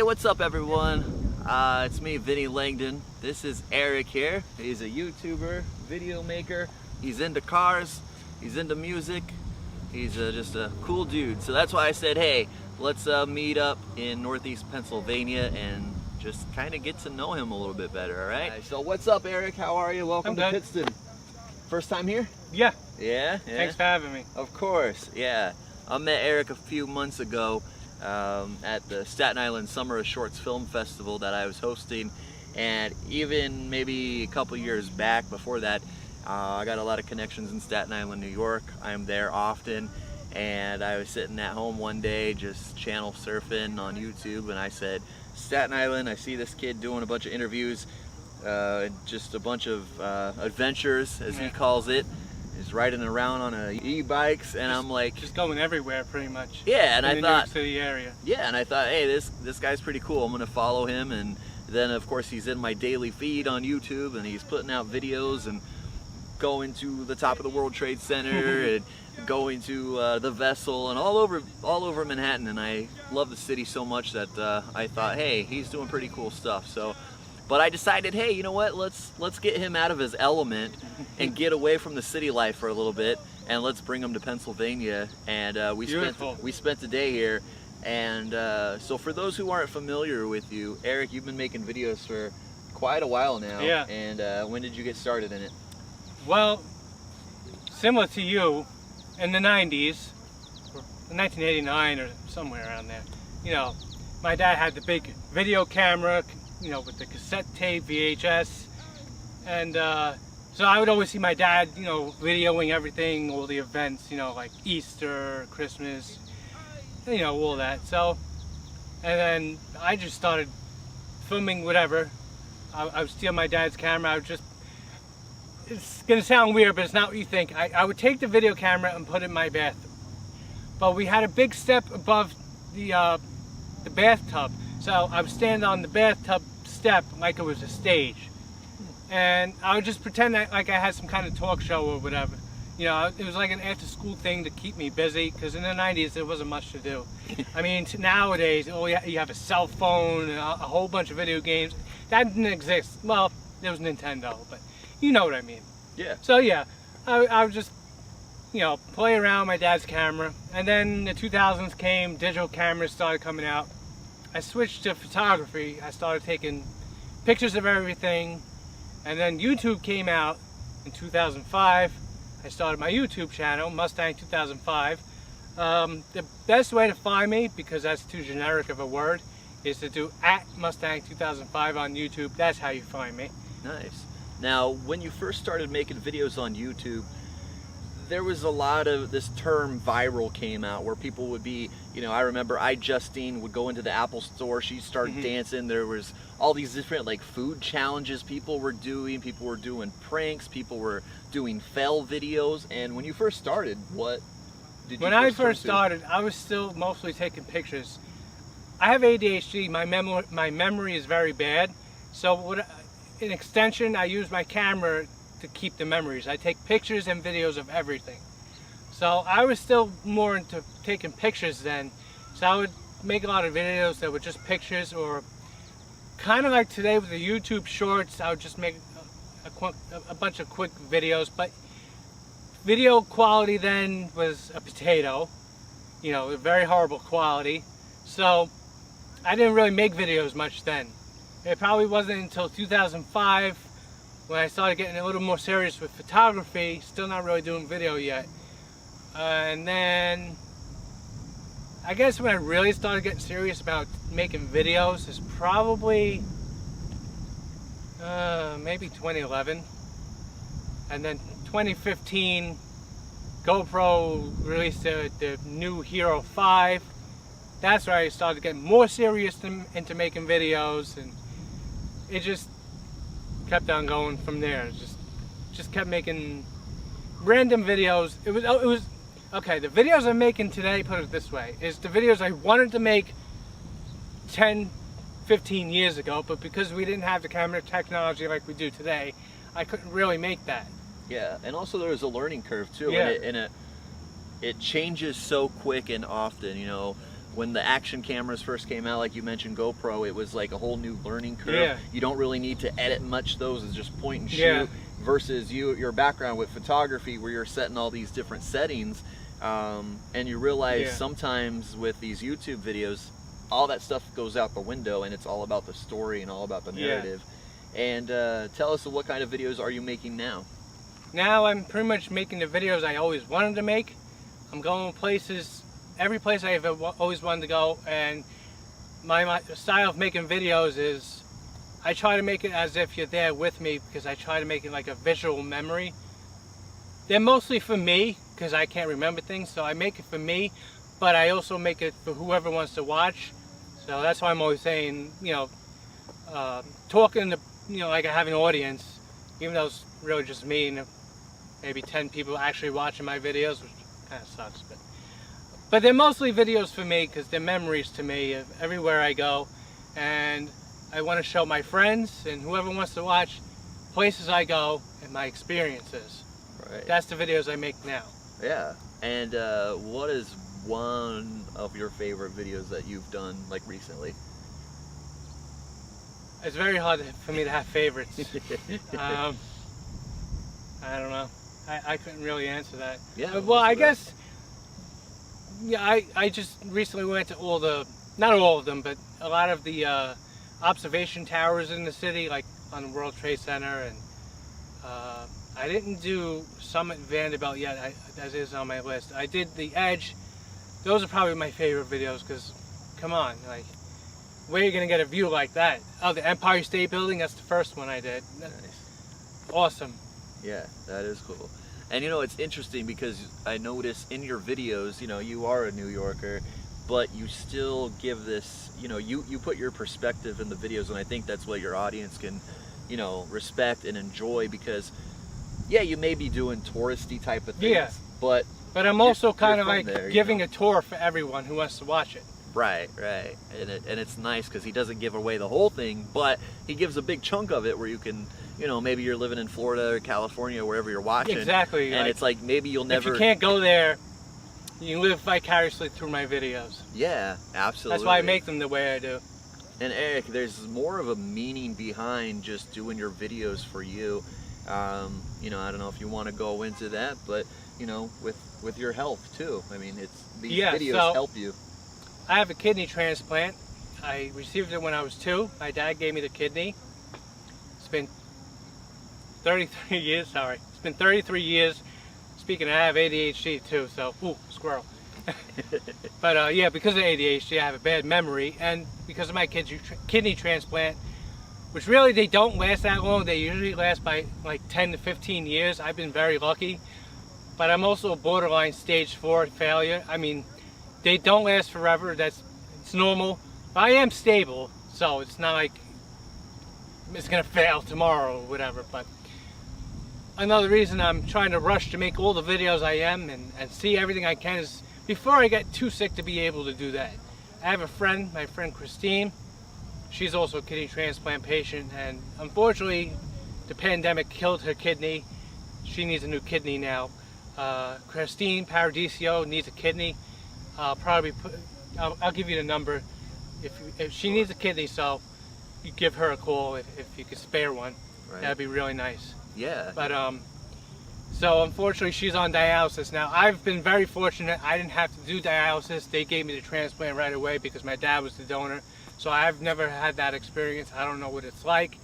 Hey, what's up everyone? It's me, Vinnie Langdon. This is Eric here. He's a YouTuber, video maker. He's into cars, he's into music. He's just a cool dude. So that's why I said, hey, let's meet up in Northeast Pennsylvania and just kind of get to know him a little bit better, all right? So what's up, Eric? How are you? Welcome to Pittston. First time here? Yeah. Yeah? Thanks for having me. Of course, yeah. I met Eric a few months ago at the Staten Island Summer of Shorts Film Festival that I was hosting, and even maybe a couple years back before that, I got a lot of connections in Staten Island, New York. I'm there often, and I was sitting at home one day just channel surfing on YouTube, and I said, Staten Island, I see this kid doing a bunch of interviews, just a bunch of adventures, as he calls it. He's riding around on e-bikes, and I'm like, just going everywhere pretty much. Yeah, and I thought, New York City area. Yeah, and I thought, hey, this guy's pretty cool. I'm gonna follow him, and then of course he's in my daily feed on YouTube, and he's putting out videos and going to the top of the World Trade Center and going to the Vessel and all over Manhattan. And I love the city so much that I thought, hey, he's doing pretty cool stuff. So. But I decided, hey, you know what? Let's get him out of his element and get away from the city life for a little bit, and let's bring him to Pennsylvania. And we spent the day here. And so for those who aren't familiar with you, Eric, you've been making videos for quite a while now. Yeah. And when did you get started in it? Well, similar to you, in the 90s, or 1989 or somewhere around there. You know, my dad had the big video camera, you know, with the cassette tape, VHS, and so I would always see my dad, you know, videoing everything, all the events, you know, like Easter, Christmas, you know, all that. So, and then I just started filming whatever. I would steal my dad's camera. I would just, it's gonna sound weird, but it's not what you think. I would take the video camera and put it in my bathroom, but we had a big step above the bathtub. So I would stand on the bathtub step like it was a stage, and I would just pretend that like I had some kind of talk show or whatever. You know, it was like an after-school thing to keep me busy, because in the 90s there wasn't much to do. I mean, nowadays, oh yeah, you have a cell phone, a whole bunch of video games. That didn't exist. Well, there was Nintendo, but you know what I mean. Yeah. So yeah, I would just, you know, play around with my dad's camera, and then the 2000s came, digital cameras started coming out. I switched to photography. I started taking pictures of everything, and then YouTube came out in 2005. I started my YouTube channel, Mustang 2005. The best way to find me, because that's too generic of a word, is to do @Mustang 2005 on YouTube. That's how you find me. Nice. Now, when you first started making videos on YouTube, there was a lot of this term viral came out where people would be, you know, I remember Justine would go into the Apple store, she'd start dancing. There was all these different like food challenges people were doing pranks, people were doing fail videos. And when you first started, what did you When I first started, I was still mostly taking pictures. I have ADHD, my memory is very bad, so in extension I use my camera to keep the memories. I take pictures and videos of everything. So I was still more into taking pictures then. So I would make a lot of videos that were just pictures, or kind of like today with the YouTube shorts, I would just make a bunch of quick videos. But video quality then was a potato, you know, very horrible quality. So I didn't really make videos much then. It probably wasn't until 2005 when I started getting a little more serious with photography, still not really doing video yet. And then, I guess when I really started getting serious about making videos is probably, maybe 2011. And then 2015, GoPro released the new Hero 5. That's where I started getting more serious into making videos, and it just kept on going from there. Just kept making random videos. It was okay. The videos I'm making today, put it this way, is the videos I wanted to make 10, 15 years ago, but because we didn't have the camera technology like we do today, I couldn't really make that. Yeah, and also there's a learning curve too. Yeah. And it changes so quick and often. You know, when the action cameras first came out, like you mentioned GoPro, it was like a whole new learning curve. Yeah. You don't really need to edit much those, it's just point and shoot. Yeah. Versus your background with photography where you're setting all these different settings, and you realize sometimes with these YouTube videos, all that stuff goes out the window and it's all about the story and all about the narrative. And tell us, what kind of videos are you making now? Now I'm pretty much making the videos I always wanted to make. I'm going places, every place I've always wanted to go, and my style of making videos is I try to make it as if you're there with me, because I try to make it like a visual memory. They're mostly for me because I can't remember things, so I make it for me, but I also make it for whoever wants to watch. So that's why I'm always saying, you know, talking to, you know, like I have an audience, even though it's really just me and maybe 10 people actually watching my videos, which kind of sucks, but they're mostly videos for me because they're memories to me of everywhere I go, and I want to show my friends and whoever wants to watch places I go and my experiences. Right. That's the videos I make now. Yeah. And what is one of your favorite videos that you've done, like, recently? It's very hard for me to have favorites. I don't know. I couldn't really answer that. Yeah. Well, I guess, yeah, I just recently went to all the, not all of them, but a lot of the observation towers in the city, like on the World Trade Center, and I didn't do Summit Vanderbilt yet. That is on my list. I did the Edge. Those are probably my favorite videos because, come on, like, where are you gonna get a view like that? Oh, the Empire State Building. That's the first one I did. Nice. Awesome. Yeah, that is cool. And you know, it's interesting because I notice in your videos, you know, you are a New Yorker, but you still give this, you know, you put your perspective in the videos, and I think that's what your audience can, you know, respect and enjoy, because yeah, you may be doing touristy type of things, but I'm also kind of like there, giving a tour for everyone who wants to watch it. Right. And it's nice because he doesn't give away the whole thing, but he gives a big chunk of it where you can, you know, maybe you're living in Florida or California, wherever you're watching. Exactly. And it's like maybe you'll never... If you can't go there, you live vicariously through my videos. Yeah, absolutely. That's why I make them the way I do. And Eric, there's more of a meaning behind just doing your videos for you. You know, I don't know if you want to go into that, but, you know, with your health too. I mean, these videos help you. I have a kidney transplant. I received it when I was 2. My dad gave me the kidney. It's been 33 years, sorry. It's been 33 years. Speaking of, I have ADHD too, so, ooh, squirrel. But yeah, because of ADHD, I have a bad memory, and because of my kidney transplant, which really they don't last that long. They usually last by like 10 to 15 years. I've been very lucky, but I'm also borderline stage 4 failure. I mean, they don't last forever. It's normal. But I am stable, so it's not like it's gonna fail tomorrow or whatever. But another reason I'm trying to rush to make all the videos I am and see everything I can is before I get too sick to be able to do that. I have a friend, my friend Christine. She's also a kidney transplant patient, and unfortunately the pandemic killed her kidney. She needs a new kidney now. Christine Paradiso needs a kidney. I'll give you the number if she needs a kidney, so you give her a call if you could spare one. Right. That'd be really nice. Yeah. But so unfortunately she's on dialysis now. I've been very fortunate. I didn't have to do dialysis. They gave me the transplant right away because my dad was the donor. So I've never had that experience. I don't know what it's like,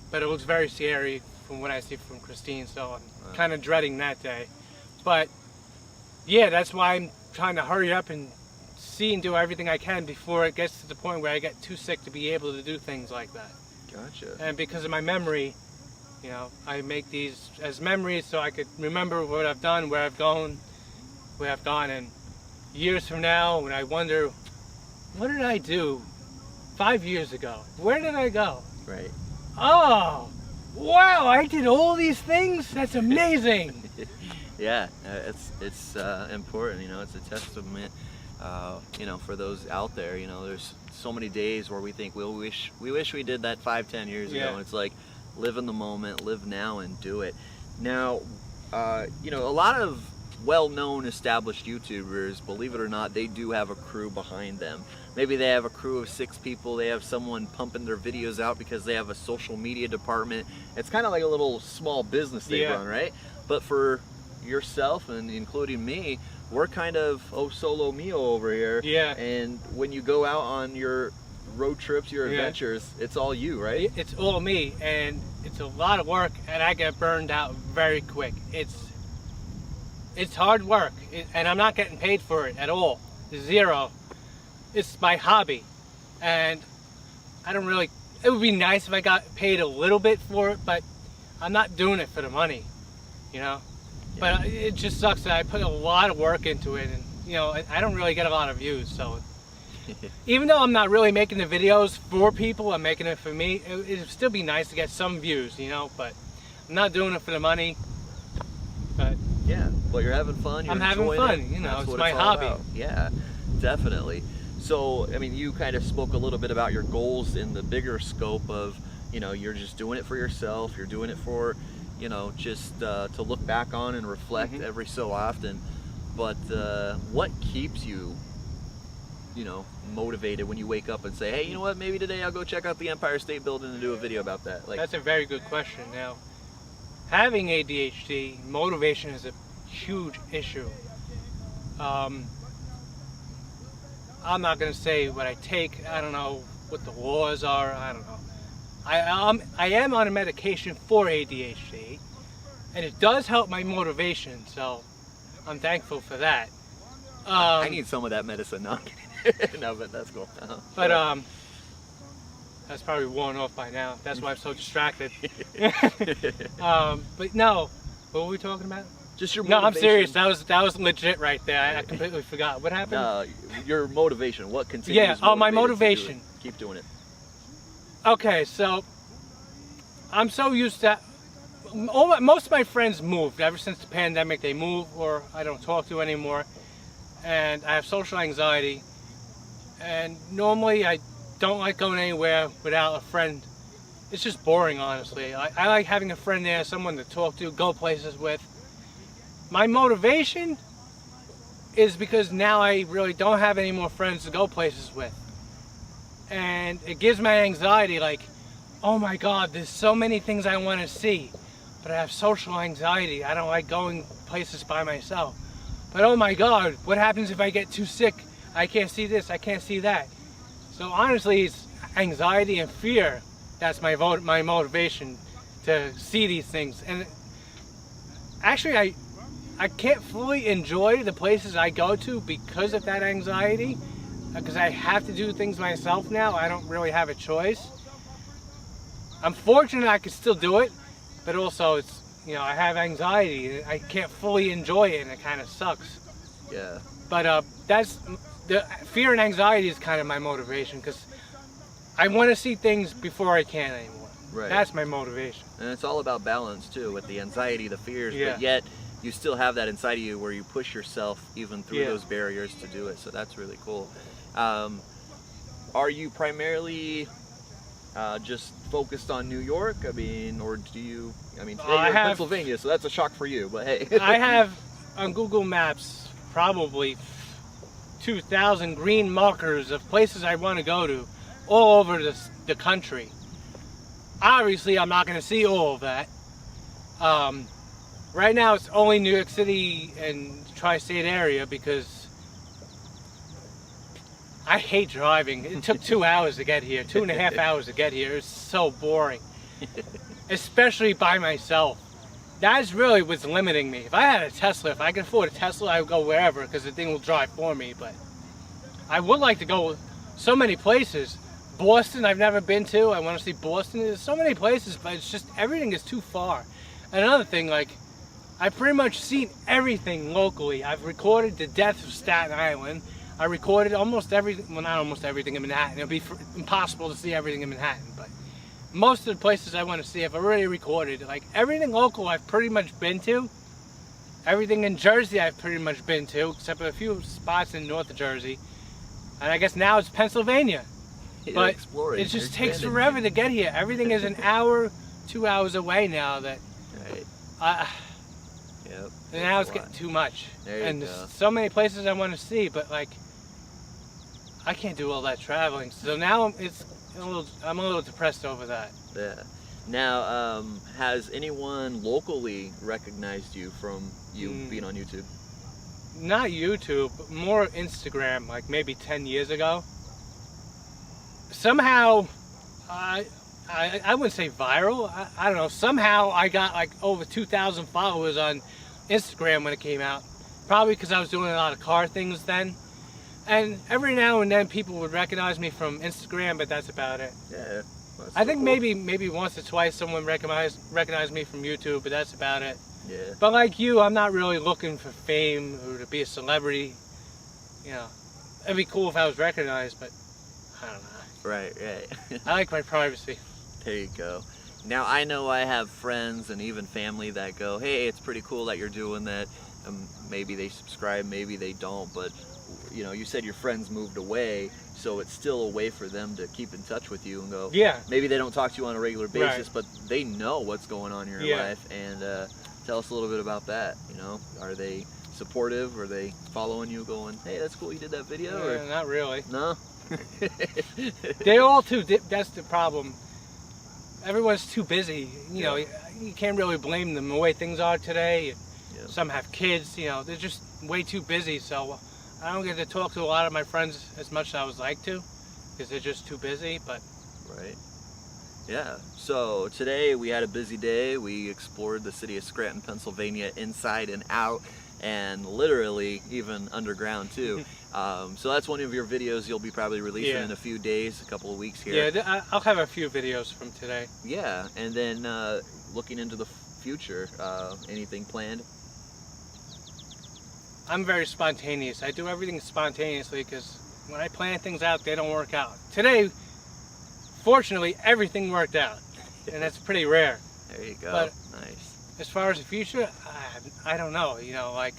but it looks very scary from what I see from Christine. So I'm kind of dreading that day. But yeah, that's why I'm trying to hurry up and see and do everything I can before it gets to the point where I get too sick to be able to do things like that. Gotcha. And because of my memory, you know, I make these as memories so I could remember what I've done, where I've gone, and years from now when I wonder, what did I do 5 years ago? Where did I go? Right. Oh, wow, I did all these things? That's amazing. Yeah, it's important, you know, it's a testament, you know, for those out there. You know, there's so many days where we think we wish we did that 5-10 years ago, and it's like, live in the moment, live now and do it. Now, you know, a lot of well-known established YouTubers, believe it or not, they do have a crew behind them. Maybe they have a crew of 6 people, they have someone pumping their videos out because they have a social media department. It's kind of like a little small business they run, right? But for yourself and including me, we're kind of solo mio over here. Yeah. And when you go out on your road trips, your adventures, it's all you, right? It's all me, and it's a lot of work, and I get burned out very quick. It's hard work, and I'm not getting paid for it at all. Zero. It's my hobby, and I don't really. It would be nice if I got paid a little bit for it, but I'm not doing it for the money, you know. Yeah. But it just sucks that I put a lot of work into it, and you know, I don't really get a lot of views. So even though I'm not really making the videos for people, I'm making it for me. It'd still be nice to get some views, you know. But I'm not doing it for the money. But yeah, well, you're having fun. I'm having fun. You know, it's my hobby. About. Yeah, definitely. So, I mean, you kind of spoke a little bit about your goals in the bigger scope of, you know, you're just doing it for yourself. You're doing it for, you know, just to look back on and reflect every so often. But what keeps you, you know, motivated when you wake up and say, hey, you know what, maybe today I'll go check out the Empire State Building and do a video about that? Like, that's a very good question. Now, having ADHD, motivation is a huge issue. I'm not going to say what I take. I don't know what the laws are. I don't know. I am on a medication for ADHD, and it does help my motivation, so I'm thankful for that. I need some of that medicine. No, no, but that's cool. But that's probably worn off by now. That's why I'm so distracted. But no, what were we talking about? Just your motivation. No, I'm serious. That was legit right there. I completely forgot. What happened? Your motivation. What continues? Yeah. Oh, my motivation. Keep doing it. Okay, so I'm so used to. Most of my friends moved ever since the pandemic. They moved, or I don't talk to anymore, and I have social anxiety. And normally I don't like going anywhere without a friend. It's just boring, honestly. I like having a friend there, someone to talk to, go places with. My motivation is because now I really don't have any more friends to go places with. And it gives my anxiety, like, oh my God, there's so many things I want to see, but I have social anxiety. I don't like going places by myself. But oh my God, what happens if I get too sick? I can't see this, I can't see that. So honestly, it's anxiety and fear. That's my motivation to see these things. And actually, I can't fully enjoy the places I go to because of that anxiety, because I have to do things myself now. I don't really have a choice. I'm fortunate I can still do it, but also it's, you know, I have anxiety. I can't fully enjoy it, and it kind of sucks. Yeah. But that's the fear and anxiety is kind of my motivation, because I want to see things before I can anymore. Right. That's my motivation. And it's all about balance too, with the anxiety, the fears, Yeah. but yet you still have that inside of you where you push yourself even through those barriers to do it. So that's really cool. Are you primarily just focused on New York? I mean, or do you, I mean, today you're in Pennsylvania, so that's a shock for you, but hey. I have on Google Maps probably 2,000 green markers of places I want to go to all over the country. Obviously, I'm not going to see all of that. Right now, it's only New York City and tri-state area because I hate driving. It took 2 hours to get here, 2.5 hours to get here. It's so boring, especially by myself. That's really what's limiting me. If I had a Tesla, if I could afford a Tesla, I would go wherever because the thing will drive for me. But I would like to go so many places. Boston, I've never been to. I want to see Boston. There's so many places, but it's just everything is too far. And another thing, like, I've pretty much seen everything locally. I've recorded the death of Staten Island. I recorded almost everything, well, not almost everything in Manhattan. It'll be impossible to see everything in Manhattan, but most of the places I want to see I've already recorded. Like, everything local I've pretty much been to. Everything in Jersey I've pretty much been to, except for a few spots in North Jersey. And I guess now it's Pennsylvania. But it just takes forever to get here. Everything is an hour, 2 hours away now. That right. Yep. And now it's getting too much. There you and go. there's so many places I want to see, but like I can't do all that traveling. So now I'm a little depressed over that. Yeah. Now, has anyone locally recognized you from you being on YouTube? Not YouTube, but more Instagram, like maybe 10 years ago. Somehow, I wouldn't say viral. I don't know. Somehow I got like over 2,000 followers on Instagram when it came out. Probably because I was doing a lot of car things then. And every now and then people would recognize me from Instagram, but that's about it. Yeah. I think maybe once or twice someone recognized me from YouTube, but that's about it. Yeah. But like you, I'm not really looking for fame or to be a celebrity. You know, it'd be cool if I was recognized, but I don't know. Right, right. I like my privacy. There you go. Now, I know I have friends and even family that go, hey, it's pretty cool that you're doing that. Maybe they subscribe, maybe they don't, but you know, you said your friends moved away, so it's still a way for them to keep in touch with you and go, Yeah. maybe they don't talk to you on a regular basis, Right. but they know what's going on in your life. And tell us a little bit about that. You know, are they supportive? Are they following you going, hey, that's cool, you did that video? Yeah, Or not really. no? They're all too, that's the problem. Everyone's too busy. You know, you can't really blame them the way things are today. Yeah. Some have kids, you know, they're just way too busy. So I don't get to talk to a lot of my friends as much as I would like to because they're just too busy, but. Right. Yeah. So today we had a busy day. We explored the city of Scranton, Pennsylvania inside and out, and literally even underground too. So that's one of your videos you'll be probably releasing in a few days, a couple of weeks here. Yeah, I'll have a few videos from today. Yeah, and then looking into the future, anything planned? I'm very spontaneous. I do everything spontaneously because when I plan things out, they don't work out. Today, fortunately, everything worked out, and that's pretty rare. There you go. But nice. as far as the future, I don't know. You know, like,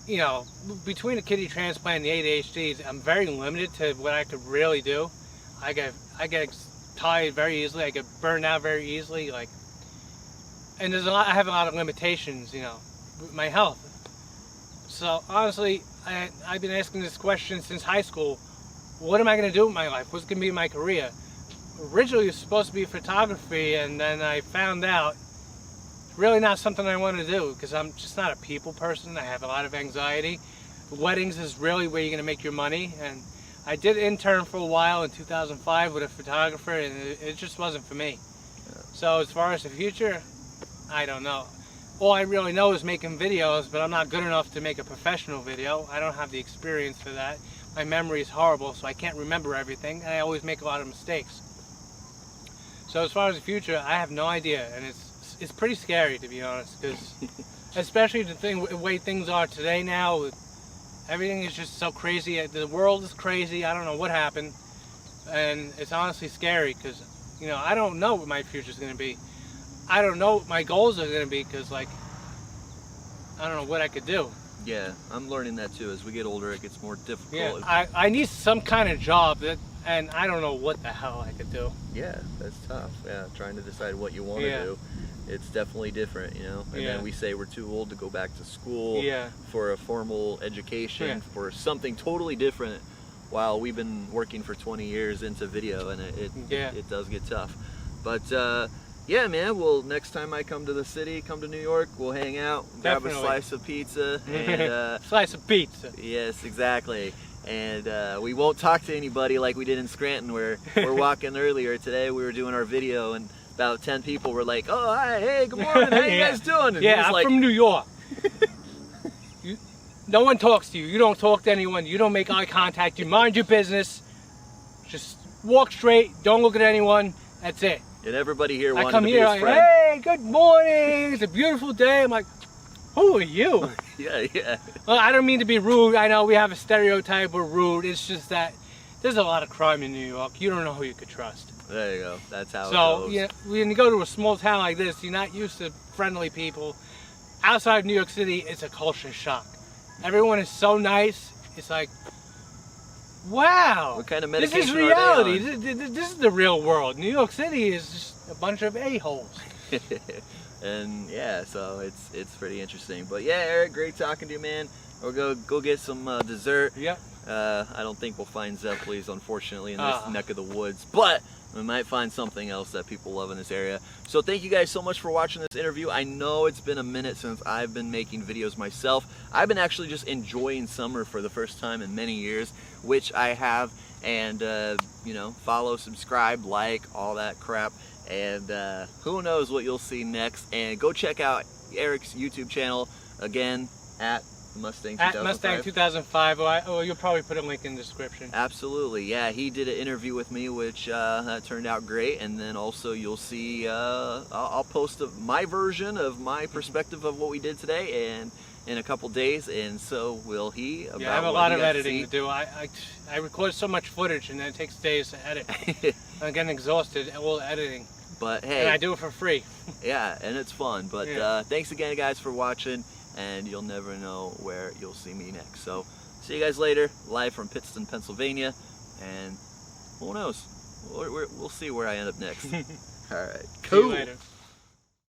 you know, between the kidney transplant and the ADHD, I'm very limited to what I could really do. I get tired very easily. I get burned out very easily. Like, and I have a lot of limitations. You know, with my health. So honestly, I've been asking this question since high school. What am I going to do with my life? What's going to be my career? Originally, it was supposed to be photography, and then I found out it's really not something I want to do because I'm just not a people person. I have a lot of anxiety. Weddings is really where you're going to make your money, and I did intern for a while in 2005 with a photographer, and it just wasn't for me. So as far as the future, I don't know. All I really know is making videos, but I'm not good enough to make a professional video. I don't have the experience for that. My memory is horrible, so I can't remember everything, and I always make a lot of mistakes. So as far as the future, I have no idea, and it's pretty scary, to be honest, because especially the way things are today now, everything is just so crazy. The world is crazy. I don't know what happened, and it's honestly scary because, you know, I don't know what my future is going to be. I don't know what my goals are going to be because, like, I don't know what I could do. Yeah, I'm learning that too. As we get older, it gets more difficult. Yeah, I need some kind of job, and I don't know what the hell I could do. Yeah, that's tough. Yeah, trying to decide what you want to do. It's definitely different, you know. And then we say we're too old to go back to school for a formal education, for something totally different, while we've been working for 20 years into video, and it does get tough. But yeah, man, well, next time I come to the city, come to New York, we'll hang out, grab a slice of pizza. And, slice of pizza. Yes, exactly. And we won't talk to anybody like we did in Scranton, where we're walking earlier today. We were doing our video, and about 10 people were like, oh, hi, hey, good morning, how you guys doing? And I'm like, from New York. No one talks to you. You don't talk to anyone. You don't make eye contact. You mind your business. Just walk straight. Don't look at anyone. That's it. And everybody here wanted I come to be here, his friend. hey, good morning. It's a beautiful day. I'm like, who are you? Yeah. Well, I don't mean to be rude. I know we have a stereotype. We're rude. It's just that there's a lot of crime in New York. You don't know who you could trust. There you go. That's how it goes. So, yeah, when you go to a small town like this, you're not used to friendly people. Outside New York City, it's a culture shock. Everyone is so nice. It's like, wow. What kind of medication this is reality. This is the real world. New York City is just a bunch of a-holes. And yeah, so it's pretty interesting. But yeah, Eric, great talking to you, man. We'll go get some dessert. Yep. I don't think we'll find Zeppelis, unfortunately, in this neck of the woods, but we might find something else that people love in this area. So thank you guys so much for watching this interview. I know it's been a minute since I've been making videos myself. I've been actually just enjoying summer for the first time in many years, which I have. And you know, follow, subscribe, like, all that crap. And who knows what you'll see next. And go check out Eric's YouTube channel again at Mustang 2005. At Mustang 2005. Oh, you'll probably put a link in the description. Absolutely, yeah. He did an interview with me, which turned out great. And then also you'll see, I'll post my version of my perspective of what we did today, and in a couple days, and so will he. About yeah, I have a lot of editing to do. I record so much footage, and it takes days to edit. I'm getting exhausted all editing. But hey, and I do it for free. Yeah, and it's fun. But yeah. Thanks again, guys, for watching. And you'll never know where you'll see me next. So, see you guys later, live from Pittston, Pennsylvania. And who knows? We'll see where I end up next. All right, cool. See you later.